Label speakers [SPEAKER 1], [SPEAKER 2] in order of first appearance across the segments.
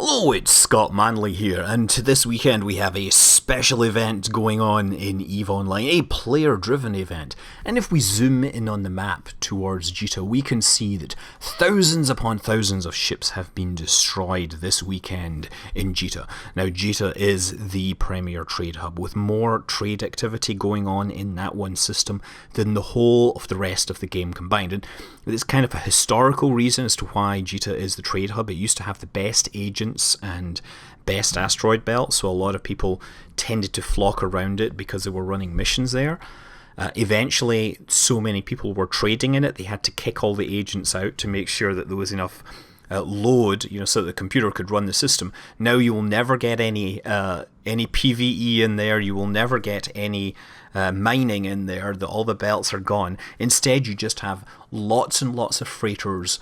[SPEAKER 1] Hello, it's Scott Manley here, and this weekend we have a special event going on in EVE Online, a player-driven event. And if we zoom in on the map towards Jita, we can see that thousands upon thousands of ships have been destroyed this weekend in Jita. Now, Jita is the premier trade hub, with more trade activity going on in that one system than the whole of the rest of the game combined. And it's kind of a historical reason as to why Jita is the trade hub. It used to have the best agents and best asteroid belt, so a lot of people tended to flock around it because they were running missions there. Eventually, so many people were trading in it, they had to kick all the agents out to make sure that there was enough load, so that the computer could run the system. Now you will never get any PvE in there. You will never get any mining in there. All the belts are gone. Instead, you just have lots and lots of freighters,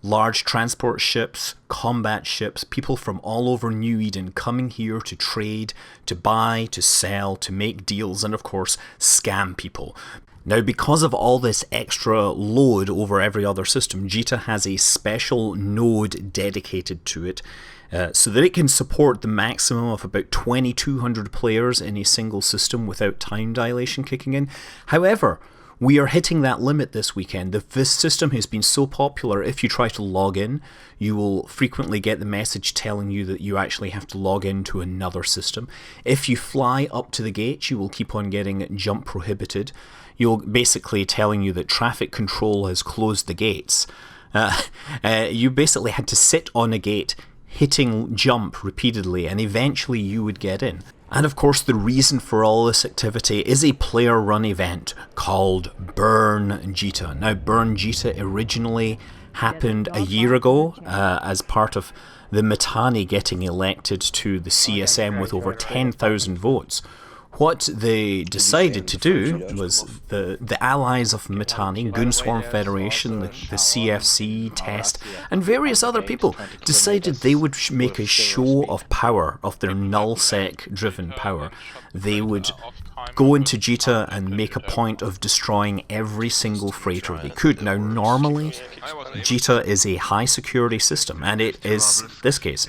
[SPEAKER 1] large transport ships, combat ships, people from all over New Eden coming here to trade, to buy, to sell, to make deals, and of course scam people. Now, because of all this extra load over every other system, Jita has a special node dedicated to it so that it can support the maximum of about 2,200 players in a single system without time dilation kicking in. However, we are hitting that limit this weekend. This system has been so popular, if you try to log in, you will frequently get the message telling you that you actually have to log into another system. If you fly up to the gate, you will keep on getting jump prohibited. You'll basically telling you that traffic control has closed the gates. You basically had to sit on a gate, hitting jump repeatedly, and eventually you would get in. And of course, the reason for all this activity is a player-run event called Burn Jita. Now, Burn Jita originally happened a year ago as part of the Mittani getting elected to the CSM with over 10,000 votes. What they decided to do was the allies of Mittani, Goonswarm Federation, the CFC, Test, and various other people decided they would make a show of power, of their nullsec driven power. They would go into Jita and make a point of destroying every single freighter they could. Now, normally, Jita is a high security system, and it is this case.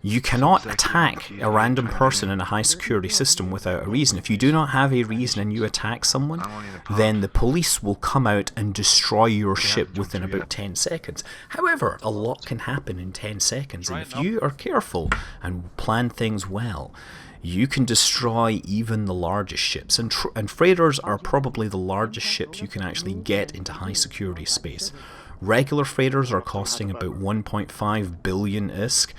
[SPEAKER 1] You cannot attack a random person in a high security system without a reason. If you do not have a reason and you attack someone, then the police will come out and destroy your ship within about 10 seconds. However, a lot can happen in 10 seconds, and if you are careful and plan things well, you can destroy even the largest ships. And freighters are probably the largest ships you can actually get into high security space. Regular freighters are costing about 1.5 billion ISK.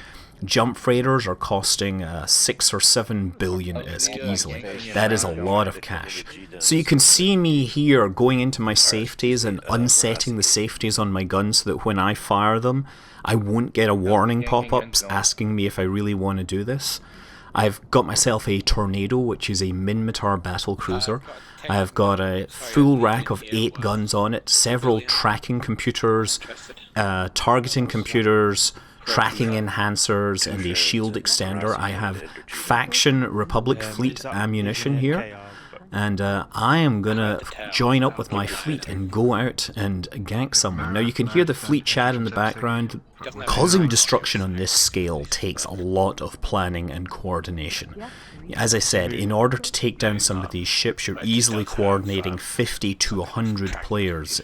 [SPEAKER 1] Jump freighters are costing 6 or 7 billion ISK easily. That is a lot of cash. So you can see me here going into my safeties and unsetting the safeties on my gun so that when I fire them, I won't get a warning pop-ups asking me if I really want to do this. I've got myself a Tornado, which is a Minmatar battle cruiser. I've got a full rack of 8 guns on it, several tracking computers, targeting computers, tracking enhancers, and a shield extender. I have faction Republic fleet ammunition here, and I am gonna join up with my fleet and go out and gank someone. Now you can hear the fleet chat in the background. Causing destruction on this scale takes a lot of planning and coordination. As I said, in order to take down some of these ships, you're easily coordinating 50 to 100 players,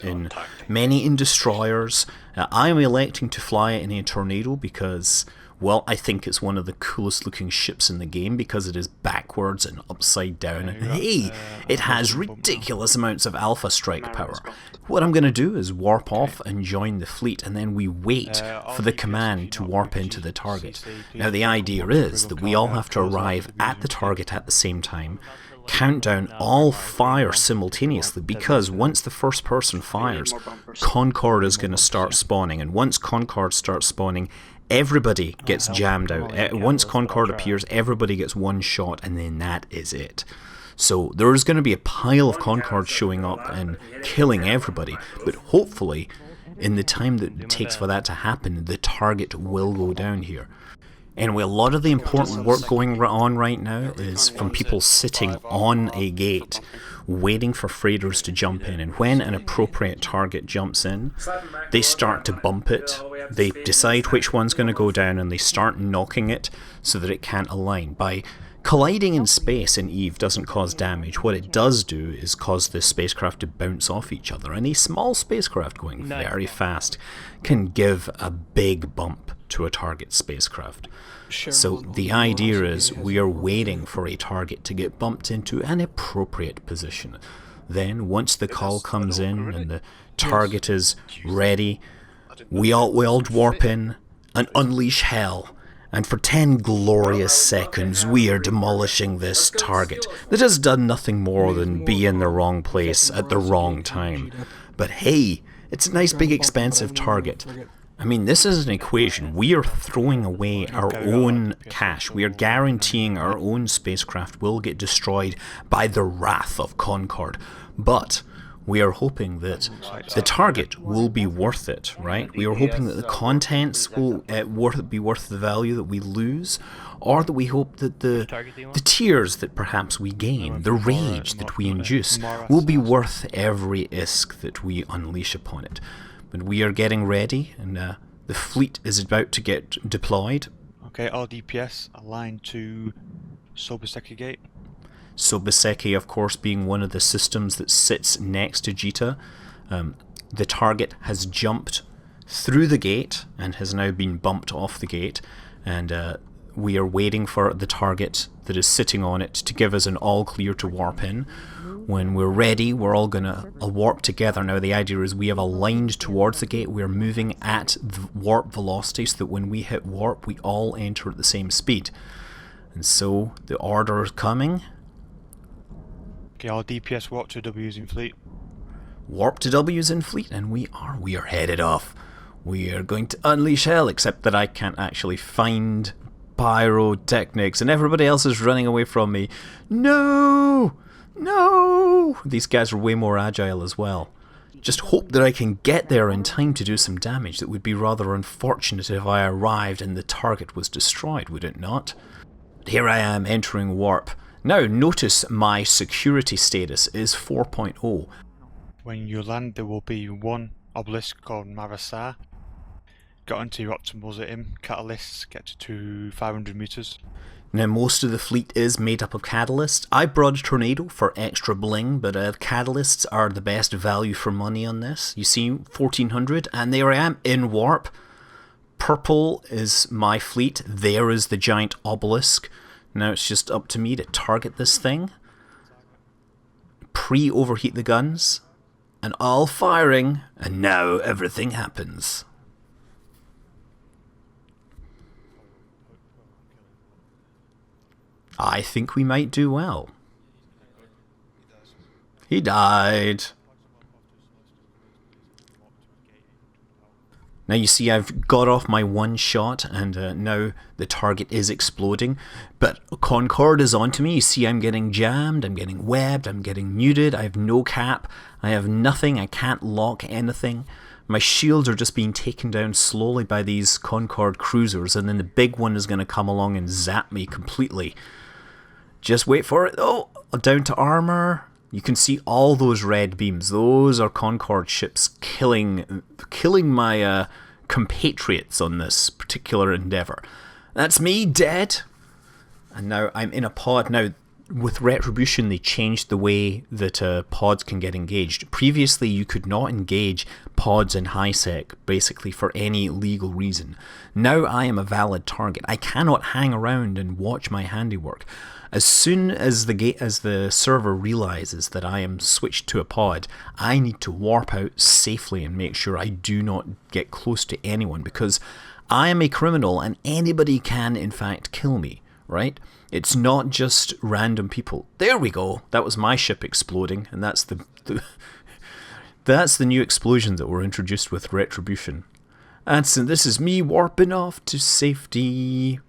[SPEAKER 1] many in destroyers. I am electing to fly it in a Tornado because, well, I think it's one of the coolest looking ships in the game because it is backwards and upside down, and hey, it has ridiculous amounts of alpha strike power. What I'm going to do is warp off and join the fleet, and then we wait for the command to warp into the target. Now, the idea is that we all have to arrive at the target at the same time, count down, all fire simultaneously, because once the first person fires, Concord is going to start spawning, and once Concord starts spawning, everybody gets jammed out. Once Concord appears, everybody gets one shot, and then that is it. So there is going to be a pile of Concord showing up and killing everybody, but hopefully, in the time that it takes for that to happen, the target will go down here. Anyway, a lot of the important work going on right now is from people sitting on a gate, waiting for freighters to jump in, and when an appropriate target jumps in, they start to bump it. They decide which one's going to go down, and they start knocking it so that it can't align. By colliding in space in EVE doesn't cause damage. What it does do is cause the spacecraft to bounce off each other, and a small spacecraft going very fast can give a big bump to a target spacecraft. So the idea is we are waiting for a target to get bumped into an appropriate position. Then once the call comes in and the target is ready, we all warp in and unleash hell. And for 10 glorious seconds we are demolishing this target that has done nothing more than be in the wrong place at the wrong time. But hey, it's a nice big expensive target. I mean, this is an equation. We are throwing away our own cash. We are guaranteeing our own spacecraft will get destroyed by the wrath of Concord. But we are hoping that the target will be worth it, right? We are hoping that the contents will be worth the value that we lose, or that we hope that the tears that perhaps we gain, the rage that we induce, will be worth every ISK that we unleash upon it. But we are getting ready, and the fleet is about to get deployed.
[SPEAKER 2] Okay, all DPS aligned to Sobaseki Gate.
[SPEAKER 1] Sobaseki, of course, being one of the systems that sits next to Jita. The target has jumped through the gate and has now been bumped off the gate, and we are waiting for the target that is sitting on it to give us an all clear to warp in. When we're ready, we're all going to warp together. Now the idea is we have aligned towards the gate. We're moving at warp velocity so that when we hit warp, we all enter at the same speed. And so the order is coming.
[SPEAKER 2] Okay, all DPS warp to W's in fleet.
[SPEAKER 1] Warp to W's in fleet, and we are headed off. We are going to unleash hell, except that I can't actually find pyrotechnics, and everybody else is running away from me. No! No! These guys are way more agile as well. Just hope that I can get there in time to do some damage. That would be rather unfortunate if I arrived and the target was destroyed, would it not? Here I am entering warp. Now notice my security status is 4.0.
[SPEAKER 2] When you land, there will be one obelisk called Marasar. Get onto your optimals at him. Catalysts get to 500 meters.
[SPEAKER 1] Now most of the fleet is made up of catalysts. I brought a tornado for extra bling, but catalysts are the best value for money on this. You see 1400, and there I am in warp. Purple is my fleet. There is the giant obelisk. Now it's just up to me to target this thing. Pre-overheat the guns. And all firing. And now everything happens. I think we might do well. He died. Now you see I've got off my one shot, and now the target is exploding. But Concord is onto me. You see I'm getting jammed, I'm getting webbed, I'm getting muted, I have no cap, I have nothing, I can't lock anything. My shields are just being taken down slowly by these Concord cruisers, and then the big one is going to come along and zap me completely. Just wait for it. Oh, down to armor. You can see all those red beams. Those are Concord ships killing my compatriots on this particular endeavour. That's me, dead. And now I'm in a pod. Now, with Retribution, they changed the way that pods can get engaged. Previously, you could not engage pods in high sec, basically for any legal reason. Now I am a valid target. I cannot hang around and watch my handiwork. As soon as the server realizes that I am switched to a pod, I need to warp out safely and make sure I do not get close to anyone, because I am a criminal and anybody can in fact kill me, right? It's not just random people. There we go. That was my ship exploding, and that's that's the new explosion that were introduced with Retribution. And so this is me warping off to safety.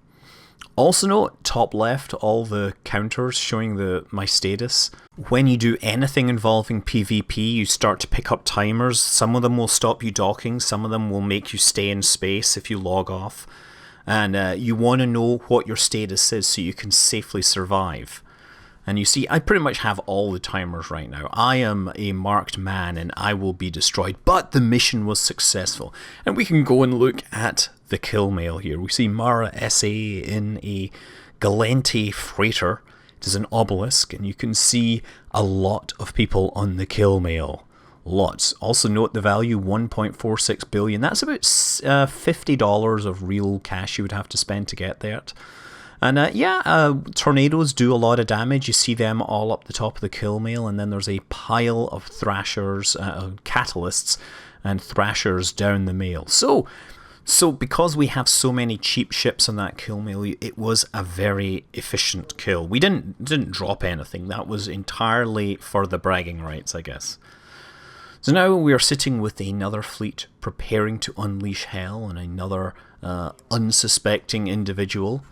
[SPEAKER 1] Also note, top left, all the counters showing my status. When you do anything involving PvP, you start to pick up timers. Some of them will stop you docking, some of them will make you stay in space if you log off. And you want to know what your status is so you can safely survive. And you see, I pretty much have all the timers right now. I am a marked man and I will be destroyed. But the mission was successful. And we can go and look at the kill mail here. We see Mara SA in a Galente freighter. It is an obelisk, and you can see a lot of people on the kill mail. Lots. Also note the value, 1.46 billion. That's about $50 of real cash you would have to spend to get that. And tornadoes do a lot of damage. You see them all up the top of the kill mail, and then there's a pile of thrashers, catalysts, and thrashers down the mail. So because we have so many cheap ships on that kill mail, it was a very efficient kill. We didn't drop anything. That was entirely for the bragging rights, I guess. So now we are sitting with another fleet preparing to unleash hell on another unsuspecting individual.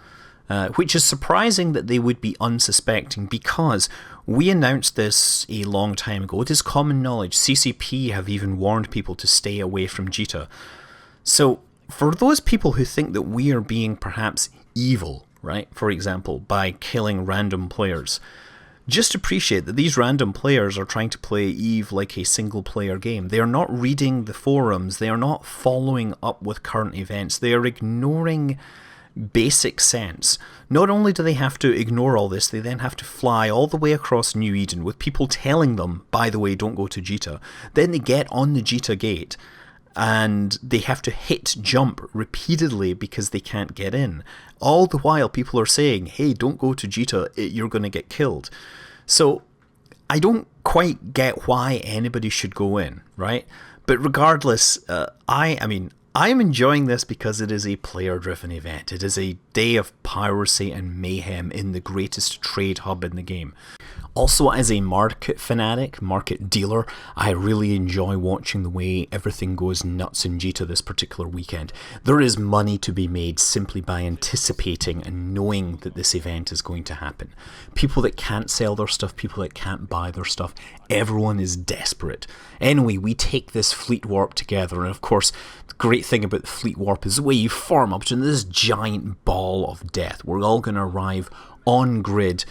[SPEAKER 1] Which is surprising that they would be unsuspecting, because we announced this a long time ago. It is common knowledge. CCP have even warned people to stay away from Jita. So for those people who think that we are being perhaps evil, right, for example, by killing random players, just appreciate that these random players are trying to play EVE like a single player game. They are not reading the forums. They are not following up with current events. They are ignoring basic sense. Not only do they have to ignore all this, they then have to fly all the way across New Eden with people telling them, by the way, don't go to Jita. Then they get on the Jita gate and they have to hit jump repeatedly because they can't get in. All the while people are saying, hey, don't go to Jita, you're going to get killed. So I don't quite get why anybody should go in, right? But regardless, I'm enjoying this because it is a player-driven event. It is a day of piracy and mayhem in the greatest trade hub in the game. Also, as a market fanatic, market dealer, I really enjoy watching the way everything goes nuts in Jita this particular weekend. There is money to be made simply by anticipating and knowing that this event is going to happen. People that can't sell their stuff, people that can't buy their stuff, everyone is desperate. Anyway, we take this fleet warp together, and of course, the great thing about the fleet warp is the way you form up to this giant ball of death. We're all going to arrive on grid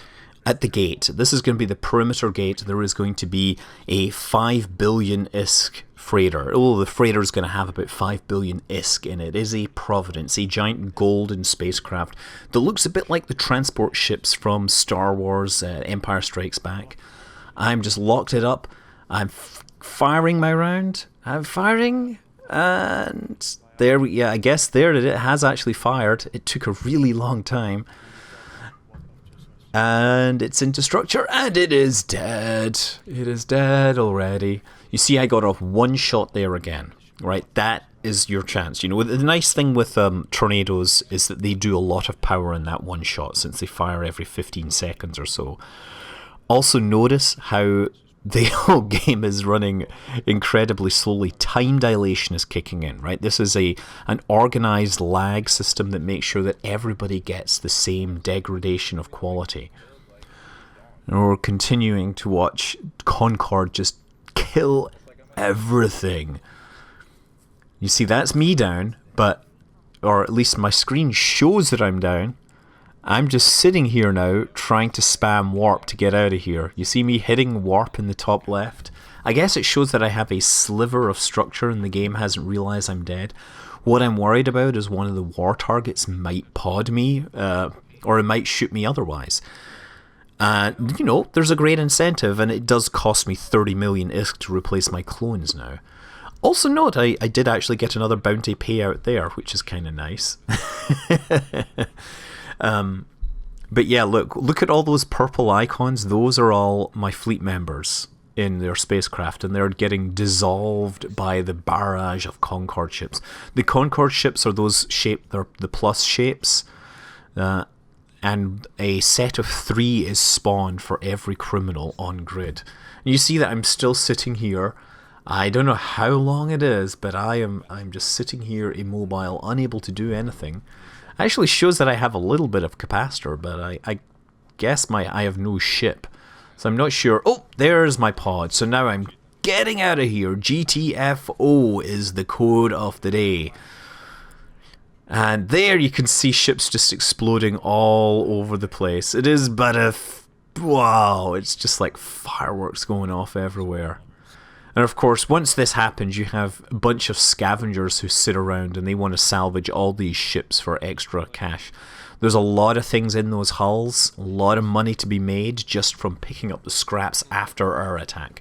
[SPEAKER 1] at the gate. This is going to be the perimeter gate. There is going to be a 5 billion ISK freighter. Oh, the freighter is going to have about 5 billion ISK in it. It is a Providence, a giant golden spacecraft that looks a bit like the transport ships from Star Wars Empire Strikes Back. I'm just locked it up. I'm firing my round. I'm firing, and there we, I guess there it has actually fired. It took a really long time. And it's into structure, and it is dead. It is dead already. You see, I got off one shot there again, right? That is your chance. You know, the nice thing with tornadoes is that they do a lot of power in that one shot, since they fire every 15 seconds or so. Also notice how the whole game is running incredibly slowly. Time dilation is kicking in, right? This is an organized lag system that makes sure that everybody gets the same degradation of quality. And we're continuing to watch Concord just kill everything. You see, that's me down, or at least my screen shows that I'm down. I'm just sitting here now trying to spam warp to get out of here. You see me hitting warp in the top left? I guess it shows that I have a sliver of structure and the game hasn't realized I'm dead. What I'm worried about is one of the war targets might pod me, or it might shoot me otherwise. You know, there's a great incentive, and it does cost me 30 million ISK to replace my clones now. Also note, I did actually get another bounty payout there, which is kind of nice. But yeah, look at all those purple icons. Those are all my fleet members in their spacecraft, and they're getting dissolved by the barrage of Concord ships. The Concord ships are they're the plus shapes, and a set of 3 is spawned for every criminal on grid. And you see that I'm still sitting here. I don't know how long it is, but I'm just sitting here immobile, unable to do anything. Actually shows that I have a little bit of capacitor, but I guess I have no ship, so I'm not sure. Oh, there's my pod. So now I'm getting out of here. GTFO is the code of the day. And there you can see ships just exploding all over the place. It is but wow, it's just like fireworks going off everywhere. And of course, once this happens, you have a bunch of scavengers who sit around and they want to salvage all these ships for extra cash. There's a lot of things in those hulls, a lot of money to be made just from picking up the scraps after our attack.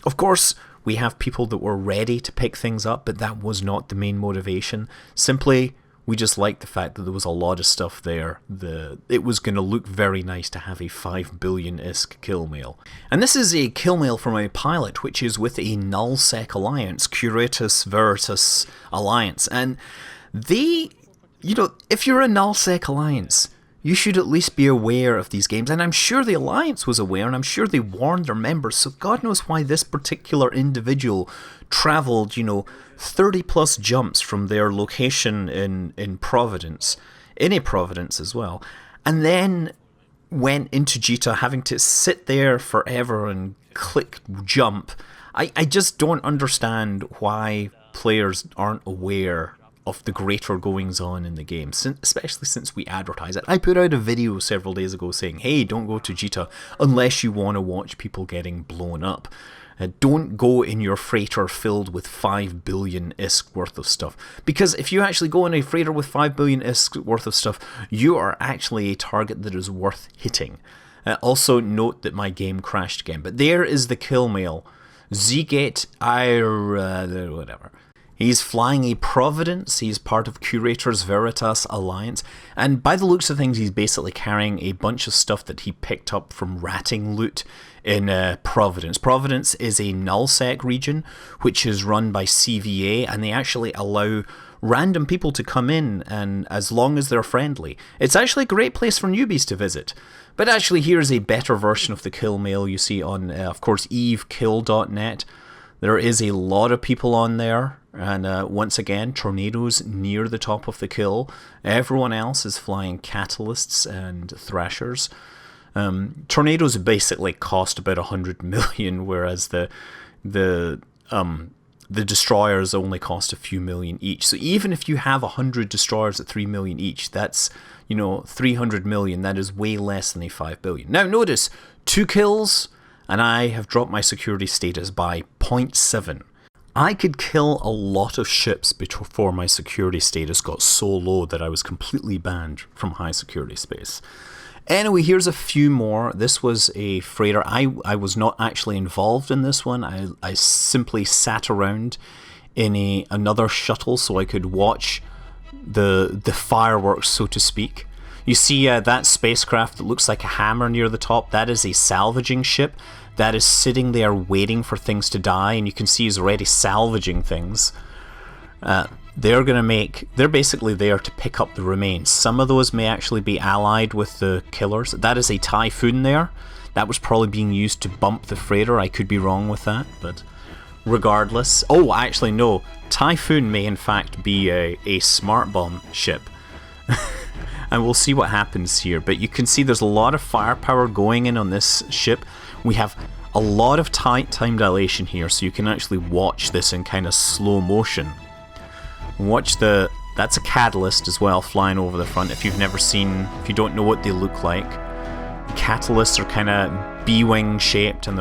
[SPEAKER 1] Of course, we have people that were ready to pick things up, but that was not the main motivation. Simply, we just liked the fact that there was a lot of stuff there. It was going to look very nice to have a 5 billion-isk kill mail. And this is a kill mail from a pilot, which is with a nullsec alliance, Curatus Veritas alliance. And they, if you're a nullsec alliance, you should at least be aware of these games. And I'm sure the alliance was aware, and I'm sure they warned their members. So God knows why this particular individual travelled, 30 plus jumps from their location in Providence, in Providence as well, and then went into Jita, having to sit there forever and click jump. I just don't understand why players aren't aware of the greater goings on in the game, especially since we advertise it. I put out a video several days ago saying, hey, don't go to Jita unless you want to watch people getting blown up. Don't go in your freighter filled with 5 billion ISK worth of stuff. Because if you actually go in a freighter with 5 billion ISK worth of stuff, you are actually a target that is worth hitting. Also note that my game crashed again. But there is the kill mail. Zgate, whatever. He's flying a Providence, he's part of Curators Veritas Alliance, and by the looks of things he's basically carrying a bunch of stuff that he picked up from ratting loot in Providence. Providence is a nullsec region which is run by CVA, and they actually allow random people to come in, and as long as they're friendly. It's actually a great place for newbies to visit. But actually here's a better version of the kill mail you see on, of course, evekill.net. There is a lot of people on there, and once again, tornadoes near the top of the kill. Everyone else is flying catalysts and thrashers. Tornadoes basically cost about 100 million, whereas the destroyers only cost a few million each. So even if you have 100 destroyers at 3 million each, that's 300 million. That is way less than a 5 billion. Now notice 2 kills. And I have dropped my security status by 0.7. I could kill a lot of ships before my security status got so low that I was completely banned from high security space. Anyway, here's a few more. This was a freighter. I was not actually involved in this one. I simply sat around in another shuttle so I could watch the fireworks, so to speak. You see that spacecraft that looks like a hammer near the top? That is a salvaging ship that is sitting there waiting for things to die, and you can see he's already salvaging things. They're basically there to pick up the remains. Some of those may actually be allied with the killers. That is a Typhoon there. That was probably being used to bump the freighter. I could be wrong with that, but regardless. Oh, actually no. Typhoon may in fact be a smart bomb ship. And we'll see what happens here. But you can see there's a lot of firepower going in on this ship. We have a lot of time dilation here, so you can actually watch this in kind of slow motion. That's a catalyst as well, flying over the front. If you don't know what they look like. The catalysts are kind of B-wing shaped, and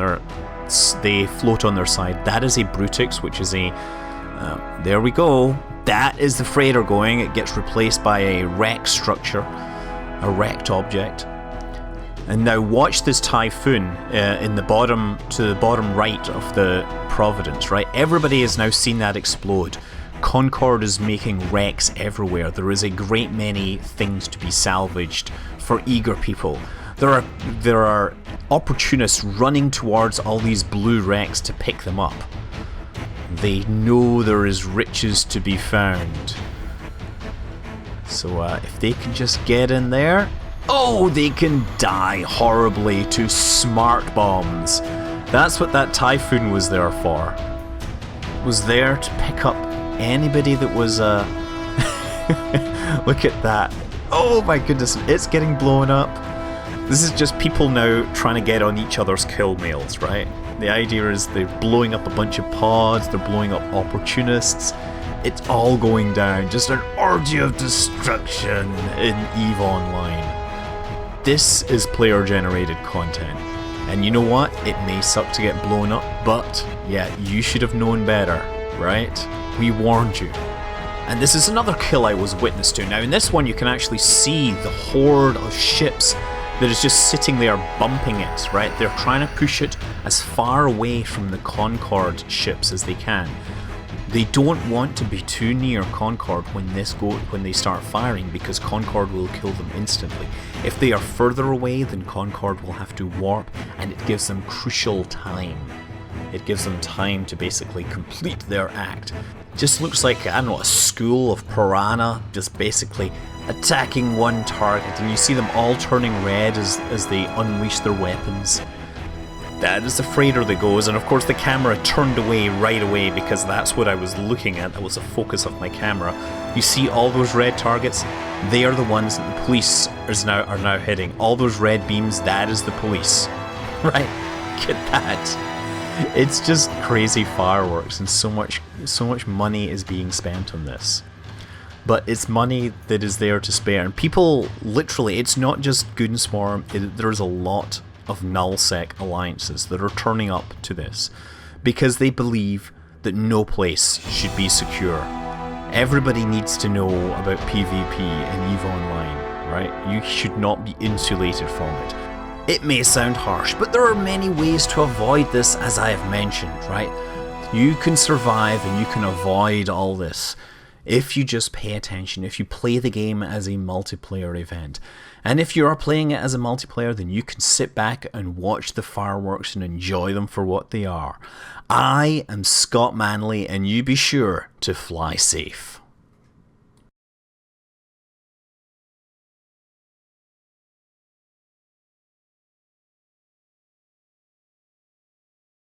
[SPEAKER 1] they float on their side. That is a Brutix, which is there we go. That is the freighter going. It gets replaced by a wreck structure, a wrecked object. And now watch this Typhoon to the bottom right of the Providence, right? Everybody has now seen that explode. Concord is making wrecks everywhere. There is a great many things to be salvaged for eager people. There are opportunists running towards all these blue wrecks to pick them up. They know there is riches to be found. So if they can just get in there, they can die horribly to smart bombs. That's what that Typhoon was there for. It was there to pick up anybody that was look at that. Oh my goodness, it's getting blown up. This is just people now trying to get on each other's kill mails, right? The idea is they're blowing up a bunch of pods, they're blowing up opportunists, It's all going down, just an orgy of destruction in EVE Online. This is player-generated content. And you know what? It may suck to get blown up, but yeah, you should have known better, right? We warned you. And this is another kill I was witness to. Now in this one you can actually see the horde of ships that is just sitting there bumping it, right? They're trying to push it as far away from the Concord ships as they can. They don't want to be too near Concord when they start firing, because Concord will kill them instantly. If they are further away, then Concord will have to warp, and it gives them crucial time. It gives them time to basically complete their act. Just looks like, I don't know, a school of piranha just basically attacking one target, and you see them all turning red as they unleash their weapons. That is the freighter that goes, and of course the camera turned away right away because that's what I was looking at. That was the focus of my camera. You see all those red targets? They are the ones that the police are now hitting. All those red beams, that is the police. Right? Get that. It's just crazy fireworks, and so much money is being spent on this. But it's money that is there to spare, and people literally, it's not just Goonswarm, there's a lot of nullsec alliances that are turning up to this because they believe that no place should be secure. Everybody needs to know about PvP and EVE Online, right? You should not be insulated from it. It may sound harsh, but there are many ways to avoid this, as I have mentioned, right? You can survive and you can avoid all this if you just pay attention, if you play the game as a multiplayer event. And if you are playing it as a multiplayer, then you can sit back and watch the fireworks and enjoy them for what they are. I am Scott Manley, and you be sure to fly safe.